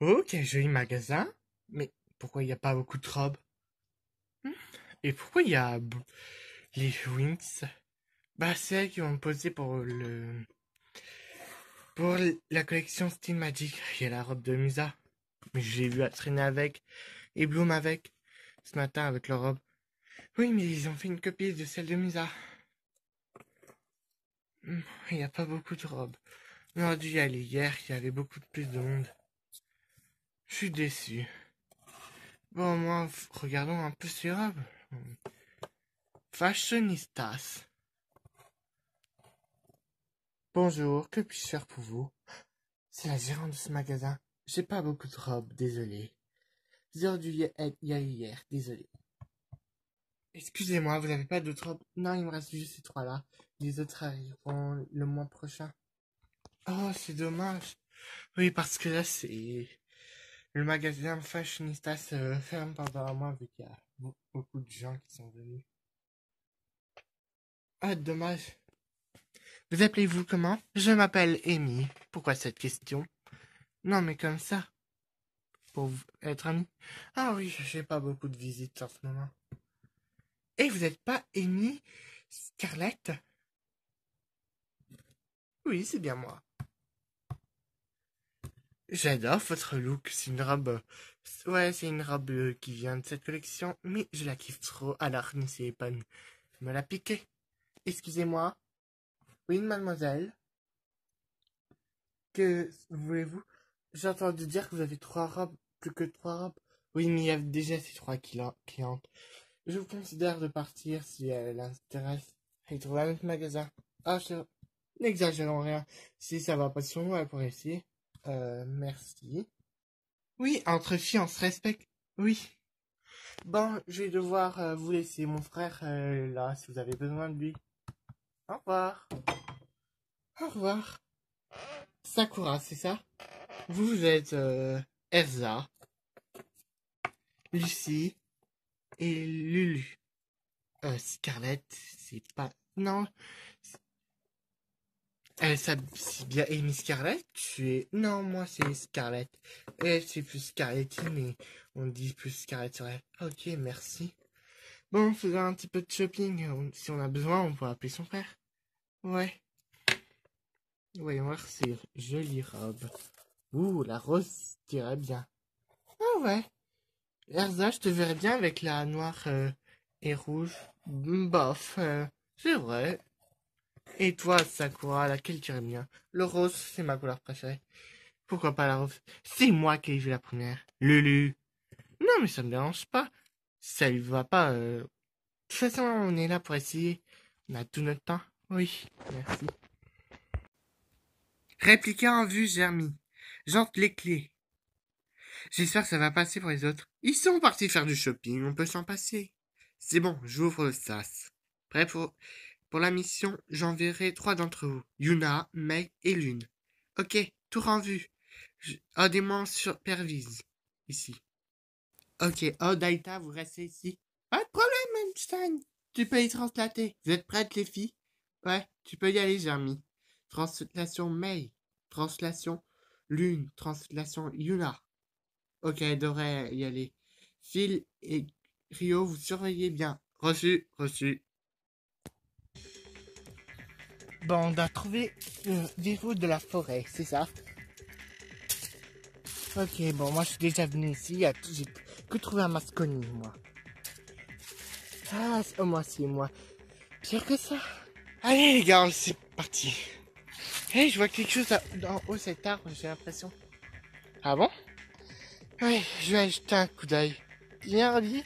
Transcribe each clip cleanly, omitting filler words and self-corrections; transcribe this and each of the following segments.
Oh, quel joli magasin. Mais pourquoi il n'y a pas beaucoup de robes? Hmm. Et pourquoi il y a les Wings? Bah, c'est elles qui ont posé pour la collection Style Magic. Il y a la robe de Musa. Mais j'ai vu à traîner avec. Et Bloom avec. Ce matin avec leur robe. Oui, mais ils ont fait une copie de celle de Musa. Il n'y a pas beaucoup de robes. On aurait dû y aller hier, il y avait beaucoup plus de monde. Je suis déçu. Bon, moi, regardons un peu ces robes. Fashionistas. Bonjour, que puis-je faire pour vous? C'est la gérante de ce magasin. J'ai pas beaucoup de robes, désolé. J'ai dû y aller hier, désolé. Excusez-moi, vous n'avez pas d'autres robes? Non, il me reste juste ces trois-là. Les autres arriveront le mois prochain. Oh, c'est dommage. Oui, parce que là, c'est... Le magasin Fashionista se ferme pendant un mois vu qu'il y a beaucoup de gens qui sont venus. Ah, dommage. Vous appelez-vous comment? Je m'appelle Amy. Pourquoi cette question? Non, mais comme ça. Pour être ami. Ah oui, j'ai pas beaucoup de visites en ce moment. Et vous n'êtes pas Amy Scarlett? Oui, c'est bien moi. J'adore votre look. C'est une robe... Ouais, c'est une robe qui vient de cette collection, mais je la kiffe trop, alors n'essayez pas de me la piquer. Excusez-moi. Oui, mademoiselle. Que voulez-vous? J'ai entendu dire que vous avez trois robes, plus que trois robes. Oui, mais il y a déjà ces trois clientes. Je vous considère de partir si elle l'intéresse. Et trouver un autre magasin. Ah, n'exagérons rien. Si ça va pas sur nous, elle pourrait essayer. Merci. Oui, entre filles, on se respecte. Oui. Bon, je vais devoir vous laisser. Mon frère là, si vous avez besoin de lui. Au revoir. Au revoir. Sakura, c'est ça? Vous êtes Elsa, Lucie et Lulu. Scarlett, c'est pas... Non. C'est bien Amy Scarlett? Tu es... Non, moi c'est Scarlett. C'est plus Scarletti, mais on dit plus Scarlett sur elle. Ok, merci. Bon, faisons un petit peu de shopping. Si on a besoin, on peut appeler son frère. Ouais. Voyons voir ces jolies robes. Ouh, la rose t'irait bien. Ah ouais. Erza, je te verrais bien avec la noire et rouge. Bof, c'est vrai. Et toi, Sakura, laquelle tu aimes bien? Le rose, c'est ma couleur préférée. Pourquoi pas la rose? C'est moi qui ai vu la première. Lulu. Non, mais ça me dérange pas. Ça lui va pas. De toute façon, on est là pour essayer. On a tout notre temps. Oui, merci. Répliquer en vue, Germi. Jante les clés. J'espère que ça va passer pour les autres. Ils sont partis faire du shopping, on peut s'en passer. C'est bon, j'ouvre le sas. Prêt pour la mission, j'enverrai trois d'entre vous. Yuna, Mei et Lune. Ok, tour en vue. Aidez-moi supervise. Ici. Ok, Daita, vous restez ici. Pas de problème, Einstein. Tu peux y translater. Vous êtes prêtes, les filles? Ouais, tu peux y aller, Jeremy. Translation Mei. Translation Lune. Translation Yuna. Ok, elle devrait y aller. Phil et Rio, vous surveillez bien. Reçu, reçu. Bon, on doit trouver le verrou de la forêt, c'est ça? Ok, bon, moi je suis déjà venu ici, j'ai que trouvé un Masconi, moi. Ah, moi c'est moi. Pire que ça. Allez les gars, c'est parti. Hey, je vois quelque chose en haut cet arbre, j'ai l'impression. Ah bon? Ouais, je vais aller jeter un coup d'œil. Viens, Robbie?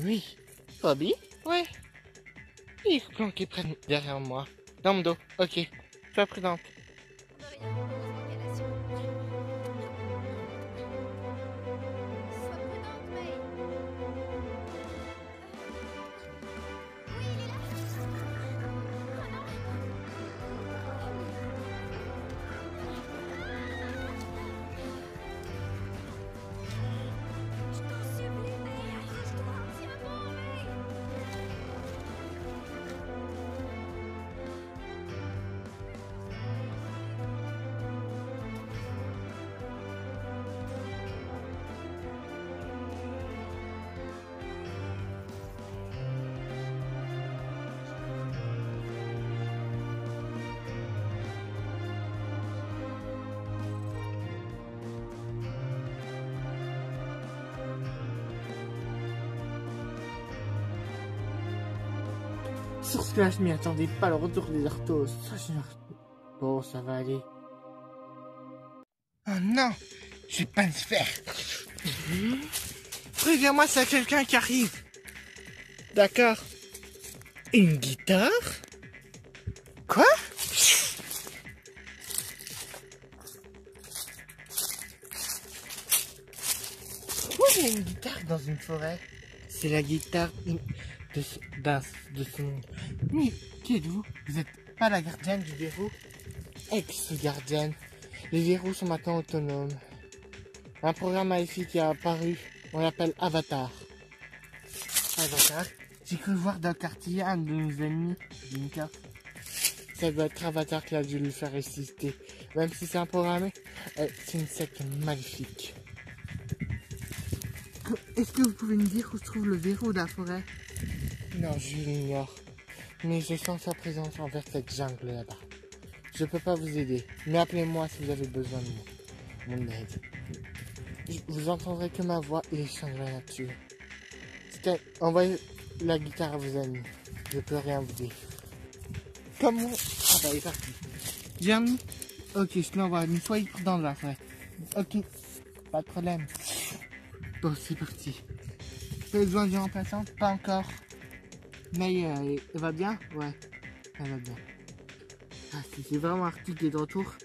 Oui. Robbie? Ouais. Il est planqué près derrière moi. Dans mon dos. Ok. Sois prudente. De rien, pose la Sois prudente, May. Oui, il est là. Oh non. Je t'en supplie, May, accroche-toi. Tiens-moi, May. Sur ce que je m'y attendais pas, le retour des Arthos. Bon, ça va aller. Oh non, je vais pas me faire. Préviens-moi s'il y a quelqu'un qui arrive. D'accord. Une guitare? Quoi? Pourquoi il y a une guitare dans une forêt? C'est la guitare de ce monde. Mais qui êtes-vous? Vous n'êtes pas la gardienne du verrou? Ex-gardienne. Les verrous sont maintenant autonomes. Un programme maléfique est apparu. On l'appelle Avatar. Avatar? J'ai cru voir dans le quartier un de nos ennemis. Jinka. Ça doit être Avatar qui a dû lui faire résister. Même si c'est un programme, c'est une secte maléfique. Est-ce que vous pouvez me dire où se trouve le verrou de la forêt? Non, je l'ignore. Mais je sens sa présence envers cette jungle là-bas. Je peux pas vous aider, mais appelez-moi si vous avez besoin de mon aide. Vous entendrez que ma voix et les chants de la nature. Envoyez la guitare à vos amis. Je peux rien vous dire. Comment? Ah bah il est parti. Jeremy? Ok, je l'envoie, mais soyez prudent là, frère. Ok, pas de problème. Bon, c'est parti. Vous avez besoin d'une remplaçante? Pas encore. Mais elle va bien? Ouais, elle va bien. Ah, si c'est vraiment Arctic qui est de retour,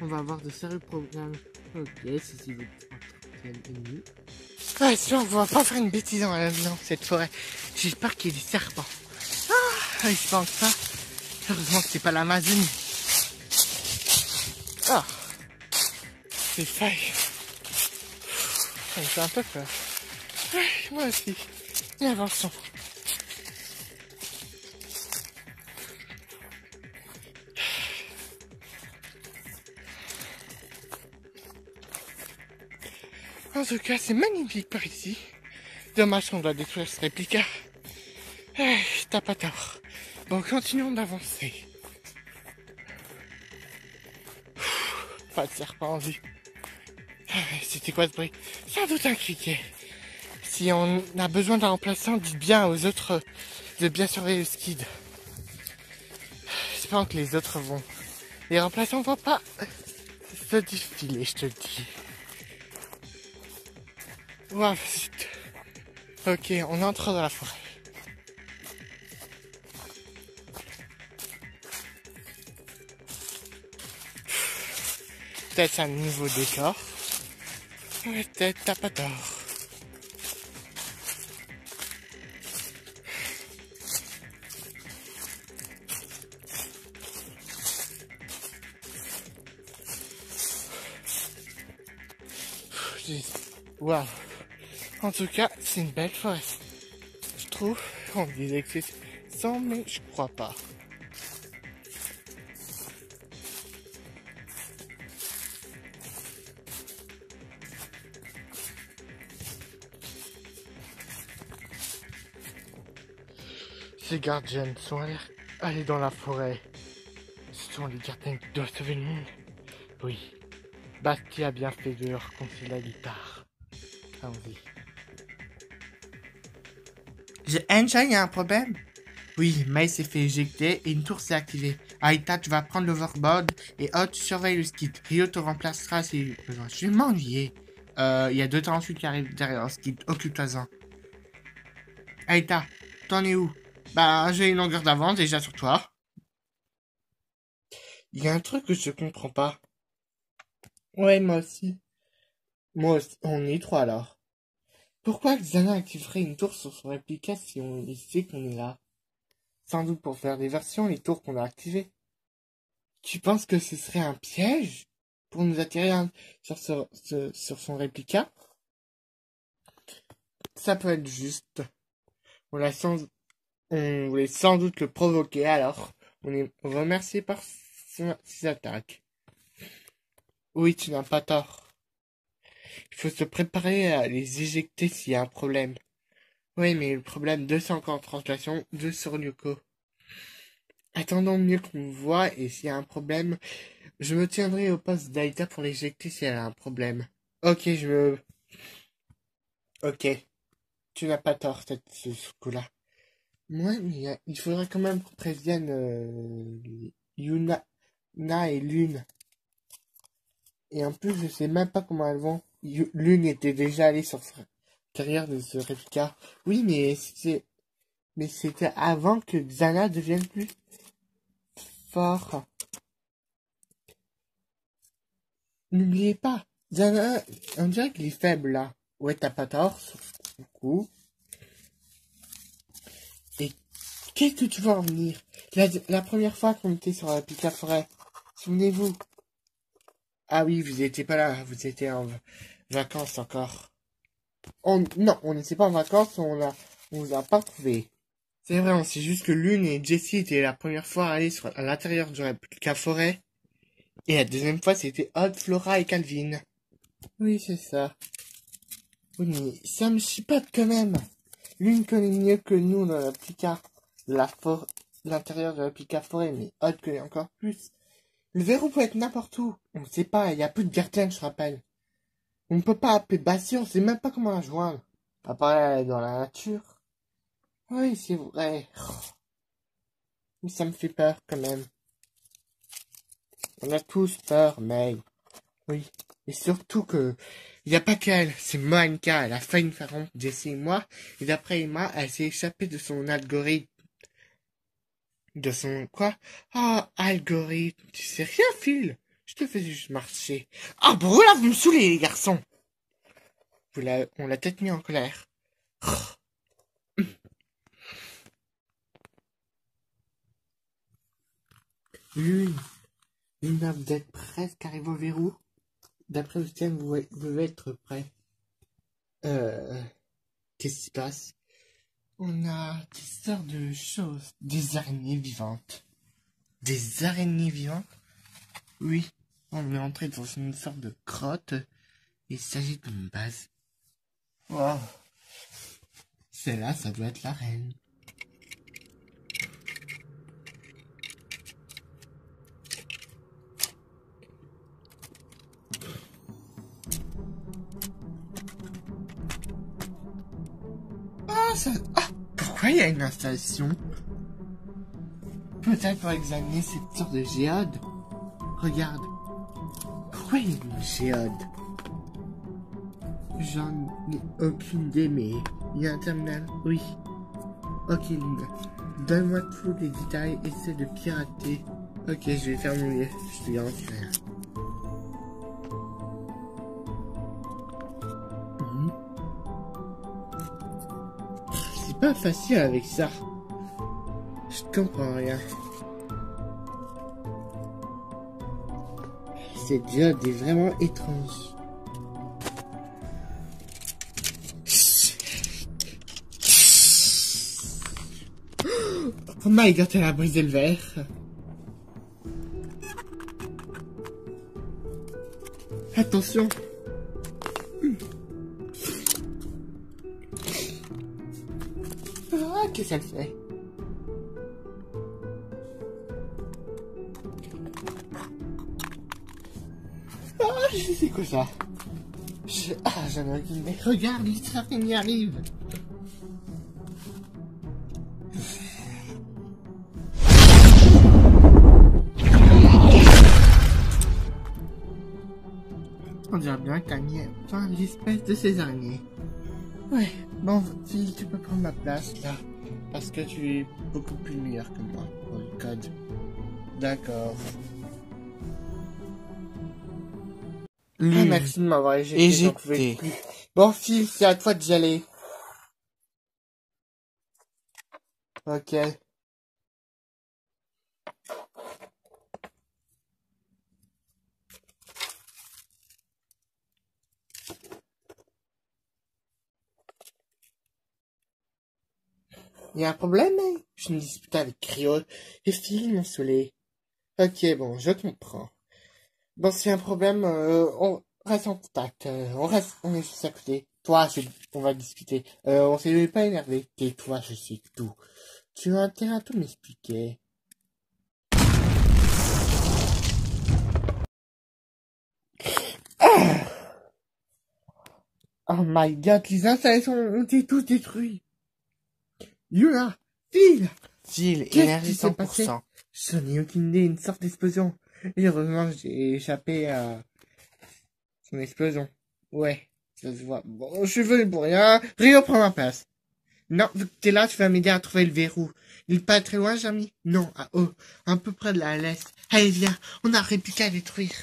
on va avoir de sérieux problèmes. Ok, ceci vous ennemi. Ah, sinon, on va pas faire une bêtise dans cette forêt. J'espère qu'il y a des serpents. Ah, je pense pas. Heureusement que c'est pas l'Amazonie. Ah, c'est failles. Ça me fait un peu peur. Moi aussi. Et avançons. En tout cas, c'est magnifique par ici. Dommage qu'on doit détruire ce réplica. T'as pas tort. Bon, continuons d'avancer. Pas de serpent en vue. C'était quoi ce bruit? Sans doute un criquet. Si on a besoin d'un remplaçant, dites bien aux autres de bien surveiller le skid. J'espère que les autres vont. Les remplaçants vont pas se défiler, je te le dis. Wow, ok, on entre dans la forêt. Peut-être un nouveau décor. Peut-être t'as pas tort. Waouh. En tout cas, c'est une belle forêt. Je trouve, on disait que c'est 100, mais je crois pas. Ces gardiennes sont allés dans la forêt. Ce sont les gardiennes qui doivent sauver le monde. Oui. Basti a bien fait de leur confier la guitare. Allons-y. Angel, il y a un problème? Oui, May s'est fait éjecter et une tour s'est activée. Aïta, tu vas prendre l'overboard et Hot, tu surveilles le skid. Rio te remplacera si besoin. Je vais m'ennuyer. Il y a 2 ensuite qui arrivent derrière le skid. Occupe-toi-en. Aïta, t'en es où? Bah, j'ai une longueur d'avance déjà sur toi. Il y a un truc que je comprends pas. Ouais, moi aussi. Moi aussi, on est 3 alors. Pourquoi Xana activerait une tour sur son réplica si on sait qu'on est là? Sans doute pour faire diversion les tours qu'on a activées. Tu penses que ce serait un piège pour nous attirer sur son réplica? Ça peut être juste. On voulait sans doute le provoquer, alors on est remercié par ses attaques. Oui, tu n'as pas tort. Il faut se préparer à les éjecter s'il y a un problème. Oui, mais le problème 240 translation, 2 sur Lyoko. Attendons mieux qu'on me voit et s'il y a un problème, je me tiendrai au poste d'Aïta pour l'éjecter si elle a un problème. Ok, Ok, tu n'as pas tort, ce coup-là. Moi, mais il faudrait quand même qu'on prévienne Yuna et Lune. Et en plus, je sais même pas comment elles vont. Lune était déjà allée sur l'intérieur de ce réplica. Oui, mais c'était avant que Xana devienne plus fort. N'oubliez pas, Xana, on dirait qu'il est faible là. Ouais, t'as pas tort, sur le coup. Et qu'est-ce que tu vas en venir? La première fois qu'on était sur la Pika Forêt, souvenez-vous? Ah oui, vous étiez pas là, vous étiez en vacances encore. Non, on n'était pas en vacances, on vous a pas trouvé. C'est vrai, on sait juste que Lune et Jessie étaient la première fois à aller à l'intérieur de la forêt. Et la deuxième fois, c'était Odd, Flora et Calvin. Oui, c'est ça. Oui, mais ça me chipote quand même. Lune connaît mieux que nous dans l'applica, l'intérieur de l'applica forêt, mais Odd connaît encore plus. Le verrou peut être n'importe où. On ne sait pas, il y a plus de Garten, je rappelle. On ne peut pas appeler Bassi, on sait même pas comment la joindre. À part aller dans la nature. Oui, c'est vrai. Mais ça me fait peur quand même. On a tous peur, mais... Oui. Et surtout que... Il n'y a pas qu'elle, c'est Monica. Elle a failli me faire honte, Jessie et moi. Et d'après Emma, elle s'est échappée de son algorithme. De son... Quoi? Ah, algorithme. Tu sais rien, Phil. Je te fais juste marcher. Ah, bon, là, vous me saoulez, les garçons. On l'a peut-être mis en colère. Lune, Luna, vous êtes presque arrivé au verrou. D'après le thème, vous devez être prêt. Qu'est-ce qui se passe? On a des sortes de choses. Des araignées vivantes. Des araignées vivantes? Oui. On est entré dans une sorte de grotte. Il s'agit d'une base. Wow. Celle-là, ça doit être la reine. Pourquoi il y a une installation? Peut-être pour examiner cette sorte de géode. Regarde. Pourquoi il y a une géode? J'en ai aucune idée, mais il y a un terminal. Oui. Ok, Luna. Donne-moi tous les détails, essaie de pirater. Ok, je vais faire mon mieux. Je te garantis rien. C'est pas facile avec ça. Je comprends rien. Cette diode est vraiment étrange. Oh my god, elle a brisé le verre. Attention. Ah, qu'est-ce qu'elle fait? Ah, c'est quoi ça? J'en ai aucune idée. Regarde, il y arrive. On dirait bien que t'as mis fin l'espèce de ces araignées. Ouais, bon, Phil, tu peux prendre ma place là. Parce que tu es beaucoup plus meilleur que moi pour le code. D'accord. Ah, merci de m'avoir éjecté. J'en pouvais plus. Bon, Phil, c'est à toi d'y aller. Ok. Il y a un problème, hein? Je me disputais avec Cryo et Phil m'ont saoulé. Ok, bon, je comprends. Bon, c'est un problème, on reste en contact. On est juste à côté. Toi, on va discuter. On s'est pas énervé. Tais-toi, je sais tout. Tu as intérêt à tout m'expliquer. Ah! Oh my god, les installations ont été tous détruits. Yuna, Phil! Phil, Qu'est-ce énergie qui s'est passé? 100%. Je n'ai aucune idée, une sorte d'explosion. Et heureusement, j'ai échappé à son explosion. Ouais, ça se voit. Bon, je suis venu pour rien. Rio prend ma place. Non, vu que t'es là, tu vas m'aider à trouver le verrou. Il est pas très loin, Jeremy? Non, à un peu près de la l'est. Allez, viens, on n'aurait plus qu'à détruire.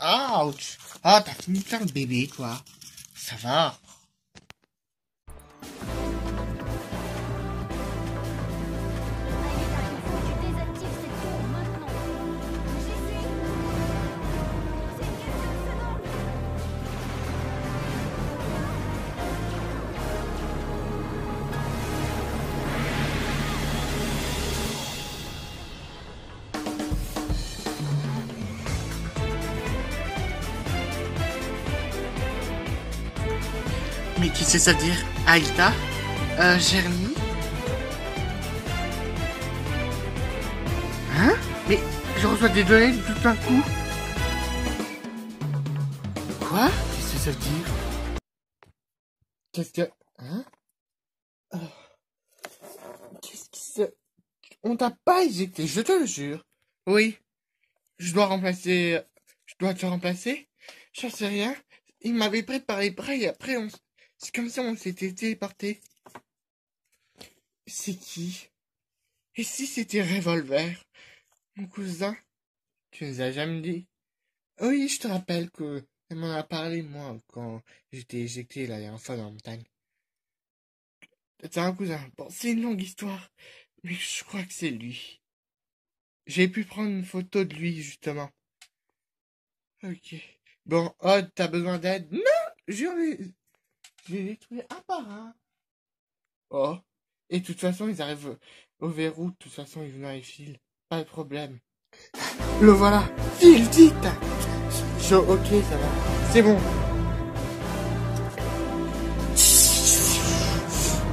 Ouch! Ah, t'as fini de faire le bébé, toi. Ça va. Tu désactives cette tour maintenant. J'essaie. C'est quelques secondes. Mais qui c'est ça dire? Aïda? Jeremy? Hein? Mais je reçois des données tout d'un coup. Quoi? Qu'est-ce que ça veut dire? Qu'est-ce que... Hein? Oh. Qu'est-ce qui se... On t'a pas éjecté, je te le jure. Oui. Je dois remplacer... Je dois te remplacer? J'en sais rien. Il m'avait pris par les bras et après on... C'est comme si on s'était téléporté. C'est qui? Et si c'était Revolver? Mon cousin? Tu nous as jamais dit? Oui, je te rappelle que elle m'en a parlé, moi, quand j'étais éjecté la dernière fois dans la montagne. C'est un cousin. Bon, c'est une longue histoire, mais je crois que c'est lui. J'ai pu prendre une photo de lui, justement. Ok. Bon, Odd, t'as besoin d'aide? Non! Je les détruit un par un. Oh. Et de toute façon, ils arrivent au verrou. De toute façon, ils venant les fils. Pas de problème. Le voilà. File, vite! Ok, ça va. C'est bon.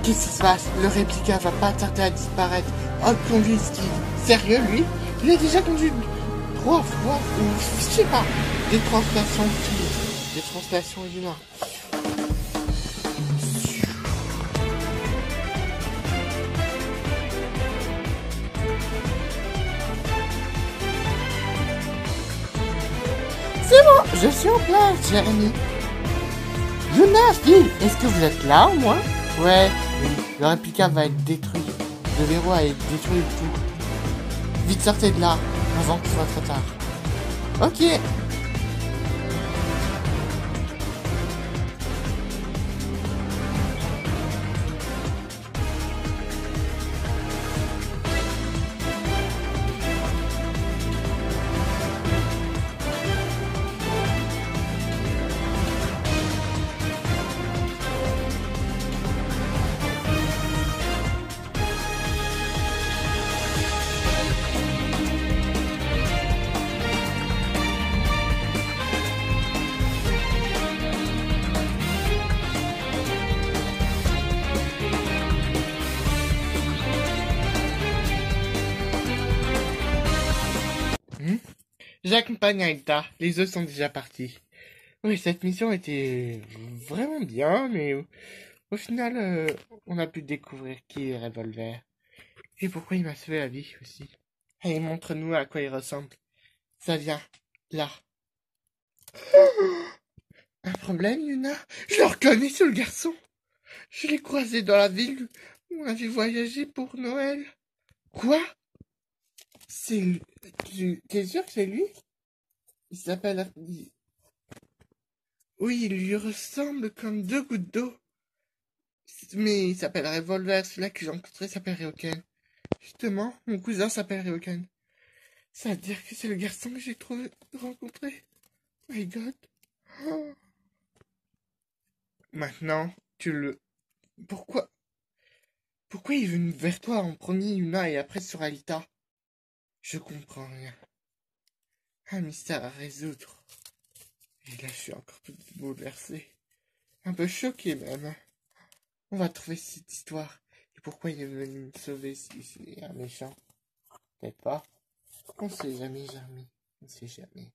Qu'est-ce qui se passe? Le réplica va pas tarder à disparaître. Oh, conduit ski. Sérieux, lui? Il a déjà conduit 3 fois, ou je sais pas. Des translations de des translations humaines. C'est bon, je suis en place, Jérémy. Luna, Phil, est-ce que vous êtes là au moins? Ouais, oui, le réplica va être détruit. Le verrou a été détruit et tout. Vite sortez de là, avant qu'il soit trop tard. Ok. J'accompagne Aïda, les autres sont déjà partis. Oui, cette mission était vraiment bien, mais au final, on a pu découvrir qui est Revolver. Et pourquoi il m'a sauvé la vie aussi. Allez, montre-nous à quoi il ressemble. Ça vient, là. Un problème, Yuna? Je le reconnais, ce garçon. Je l'ai croisé dans la ville où on avait voyagé pour Noël. Quoi? C'est lui. T'es sûr que c'est lui? Il s'appelle... Oui, il lui ressemble comme 2 gouttes d'eau. Mais il s'appelle Revolver, celui-là que j'ai rencontré s'appelle Ryoken. Justement, mon cousin s'appelle Ryoken. Ça veut dire que c'est le garçon que j'ai rencontré. My God. Oh. Maintenant, tu le... Pourquoi il est venu vers toi en premier, Yuna, et après sur Alita? Je comprends rien. Un mystère à résoudre. Et là, je suis encore plus bouleversé. Un peu choqué, même. On va trouver cette histoire. Et pourquoi il est venu me sauver si c'est un méchant? Peut-être pas. On sait jamais, Jeremy. On sait jamais.